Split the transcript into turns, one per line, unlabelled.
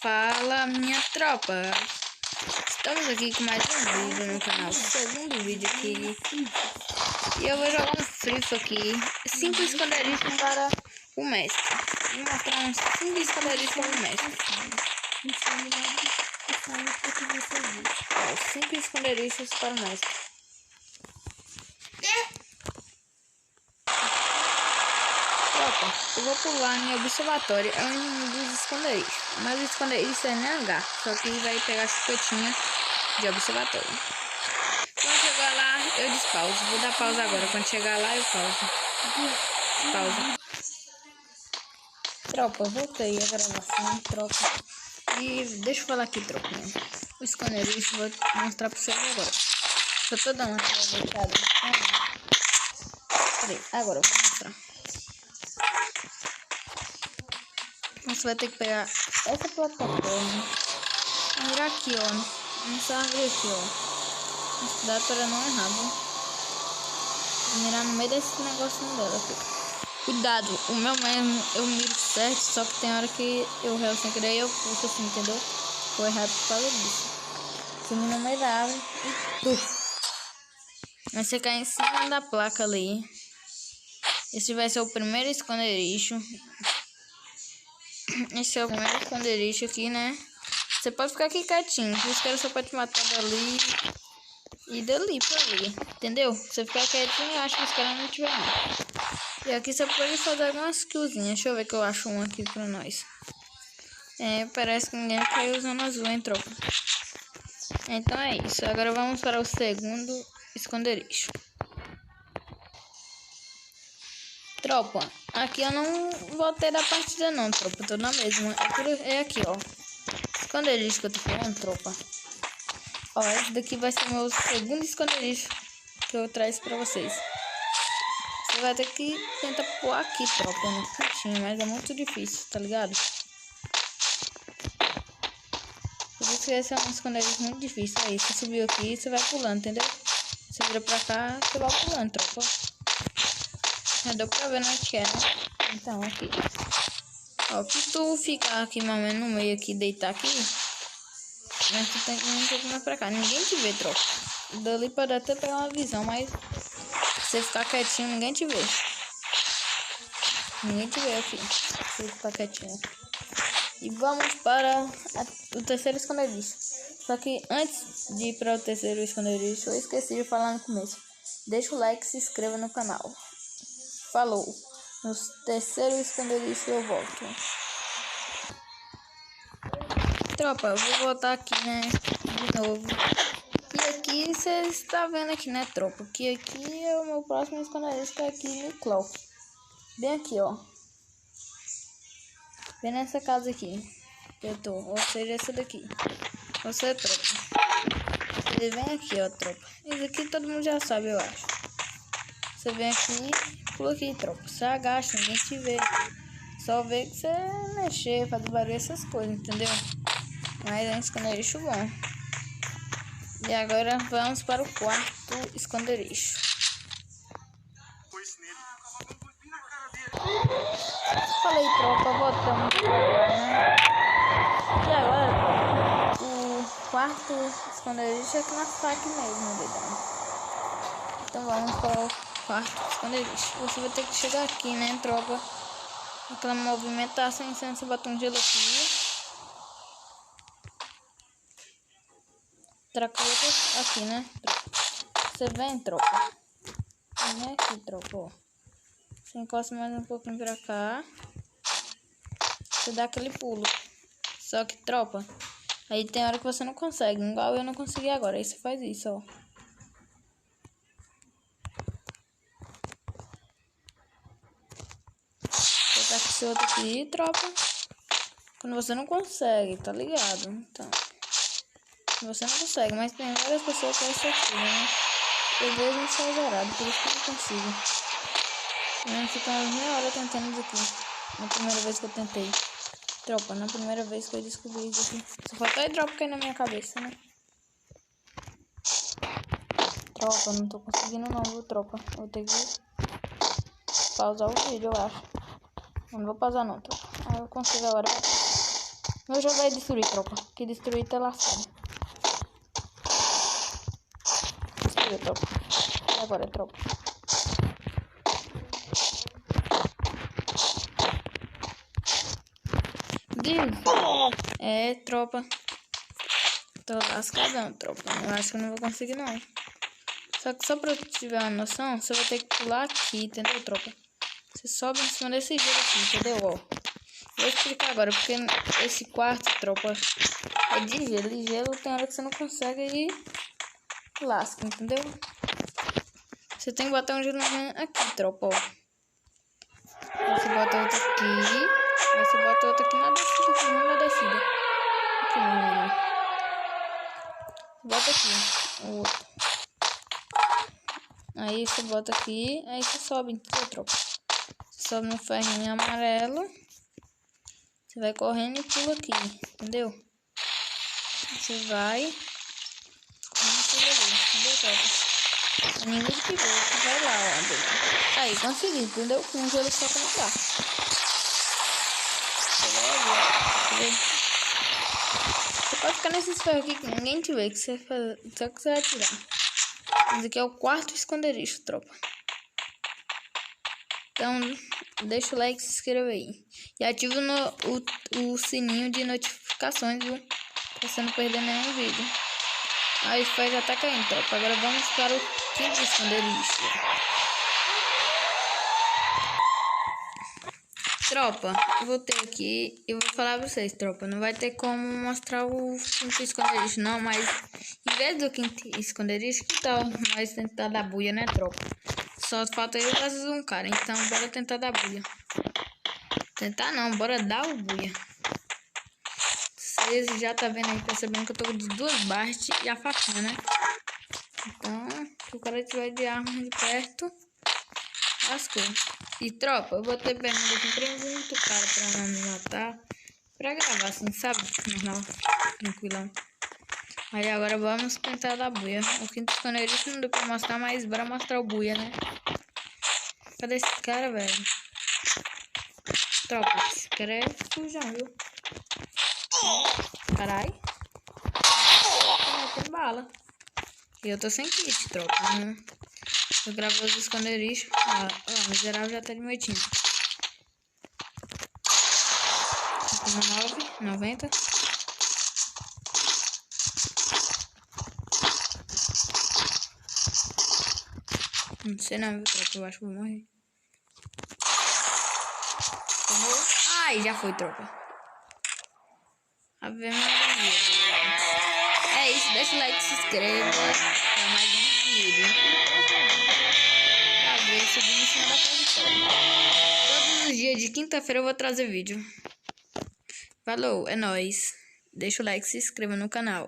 Fala, minha tropa. Estamos aqui com mais um vídeo no canal. Segundo vídeo aqui. E eu vou jogar um frifo aqui. 5 esconderijos para o mestre. Vou mostrar uns 5 esconderijos para o mestre. 5 esconderijos para o mestre. Tropa, eu vou pular em observatório. É um dos esconderijos. Mas o esconderijo é NH. Só que vai pegar chupetinha de observatório. Quando chegar lá, eu despauso. Vou dar pausa agora. Quando chegar lá, eu pauso. Pausa. Tropa, voltei a gravação, tropa. E deixa eu falar aqui, tropa. O esconderijo vou mostrar pra vocês agora. Só tô dando uma deixada. Peraí, agora eu vou mostrar. Você vai ter que pegar essa plataforma. Virar aqui, ó. Nessa árvore aqui, ó. Mas cuidado para não errar, viu? Mirar no meio desse negocinho dela aqui. Cuidado, o meu mesmo eu miro certo, só que tem hora que eu relo sem querer e eu puxo assim, entendeu? Foi errado por causa disso. Você mira no meio da árvore e puf. Aí você cai em cima da placa ali. Esse vai ser o primeiro esconderijo. Esse é o primeiro esconderijo aqui, né? Você pode ficar aqui quietinho. Os caras só podem te matar dali e dali pra ali. Entendeu? Você ficar quietinho e acha que os caras não te veem. E aqui você pode fazer algumas killzinhas. Deixa eu ver que eu acho um aqui pra nós. Parece que ninguém caiu usando azul, hein, tropa? Então é isso. Agora vamos para o segundo esconderijo. Tropa, aqui eu não voltei da partida não, tropa. Tô na mesma. É aqui, ó. Esconderijo que eu tô falando, tropa. Ó, esse daqui vai ser o meu segundo esconderijo que eu trago pra vocês. Você vai ter que tentar pular aqui, tropa, no cantinho, mas é muito difícil, tá ligado? Por isso que esse é um esconderijo muito difícil. Aí, você subiu aqui, você vai pulando, entendeu? Você vira pra cá, você vai pulando, tropa. Já deu pra ver onde que é, né? Então, aqui. Ó, que tu ficar aqui, mais ou menos, no meio aqui, deitar aqui. Mas tu tem que ir um pouco mais pra cá. Ninguém te vê, tropa. Dali pode até pegar uma visão, mas se você ficar quietinho, ninguém te vê. Ninguém te vê aqui. Se você ficar quietinho. E vamos para o terceiro esconderijo. Só que antes de ir para o terceiro esconderijo, eu esqueci de falar no começo. Deixa o like e se inscreva no canal. Falou. No terceiro esconderijo eu volto. Tropa, eu vou voltar aqui, né? De novo. E aqui você está vendo aqui, né, tropa? Que aqui é o meu próximo esconderijo, que é aqui no Clock. Bem aqui, ó. Bem nessa casa aqui. Que eu tô. Ou seja, essa daqui. Você, tropa. Você vem aqui, ó, tropa. Isso aqui todo mundo já sabe, eu acho. Você vem aqui, pula aqui, tropa. Você agacha, ninguém te vê. Só vê que você mexer, fazer barulho, essas coisas, entendeu? Mas é um esconderijo bom. E agora vamos para o quarto esconderijo. Falei, tropa, voltamos pra lá, né? E agora, o quarto esconderijo é aqui na faca mesmo, dedão. Então vamos para o quarto esconderijo. Você vai ter que chegar aqui, né, tropa? Aquela movimentação em cima desse batom de gelo aqui. Tracueta aqui, né? Você vem, tropa. Vem aqui, tropa. Você encosta mais um pouquinho pra cá. Você dá aquele pulo. Só que, tropa, aí tem hora que você não consegue. Igual eu não consegui agora. Aí você faz isso, ó. Você tá com esse outro aqui, tropa. Quando você não consegue, tá ligado? Então, você não consegue, mas tem várias pessoas que isso aqui, né? Eu vejo muito exagerado, por isso que eu não consigo. Eu fico umas meia hora tentando isso aqui. Na primeira vez que eu tentei. Tropa, na primeira vez que eu descobri isso aqui. Só faltou aí drop cair na minha cabeça, né? Tropa, não tô conseguindo não, viu, tropa? Vou ter que pausar o vídeo, eu acho. Eu não vou pausar não, tropa. Ah, eu consigo agora. Eu já vai destruir, tropa. Que destruir tá lascado. Destruir, tropa. E agora, tropa. Deus. É, tropa. Tô lascadão, tropa. Eu acho que eu não vou conseguir, não. Só que só pra eu tiver uma noção, você vai ter que pular aqui, entendeu, tropa? Você sobe em cima desse gelo aqui, entendeu? Ó. Vou explicar agora, porque esse quarto, tropa, é de gelo. E gelo tem hora que você não consegue ir lasca, entendeu? Você tem que botar um gelo aqui, tropa, ó. Você bota outro aqui. Aí você bota outro aqui na descida, aqui, não na descida. Aqui, mano. Bota aqui, o outro. Aí você bota aqui, aí você sobe, entendeu, tropa? Você sobe no ferrinho amarelo. Você vai correndo e pula aqui, entendeu? Você vai e pula ali, entendeu, tropa? Ninguém que vê, você vai lá, ó. Aí, consegui, entendeu? Com um gelo só pra entrar. Você vai ali, ó. Entendeu? Você pode ficar nesses ferros aqui que ninguém te vê, que você faz... só que você vai tirar. Esse aqui é o quarto esconderijo, tropa. Então, deixa o like e se inscreva aí. E ativa o sininho de notificações, viu? Pra você não perder nenhum vídeo. Aí o fé já tá caindo, tropa. Agora vamos para o quinto esconderijo. Tropa, eu vou ter aqui. Eu vou falar pra vocês, tropa. Não vai ter como mostrar o quinto esconderijo, não. Mas em vez do quinto esconderijo, que tal nós tentar dar buia, né, tropa? Só falta eu e um cara. Então, bora tentar dar buia. Tentar não, bora dar o buia. Vocês já tá vendo aí, percebendo que eu tô com 2 barras e a faquinha, né? Então, se o cara tiver de arma de perto, lascou. E tropa, eu vou ter pergunta aqui pra muito cara pra não me matar. Pra gravar assim, sabe? Tipo, normal, tranquilão. Aí agora vamos tentar dar buia. O quinto esconderijo não deu pra mostrar, mas bora mostrar o buia, né? Cadê esse cara, velho? Tropa, esse cara é sujão, viu? Carai. Tem bala. E eu tô sem kit, tropa. Eu gravo os esconderijos. Ó, miserável já tá de noitinho. 9, 90. Não sei não, viu, tropa? Eu acho que vou morrer. Tomou. Ai, já foi, tropa. Ave Maria. É isso, deixa o like, se inscreva pra mais um vídeo. Pra ver, subir em cima da casa. Todos os dias de quinta-feira eu vou trazer vídeo. Falou, é nóis. Deixa o like, se inscreva no canal.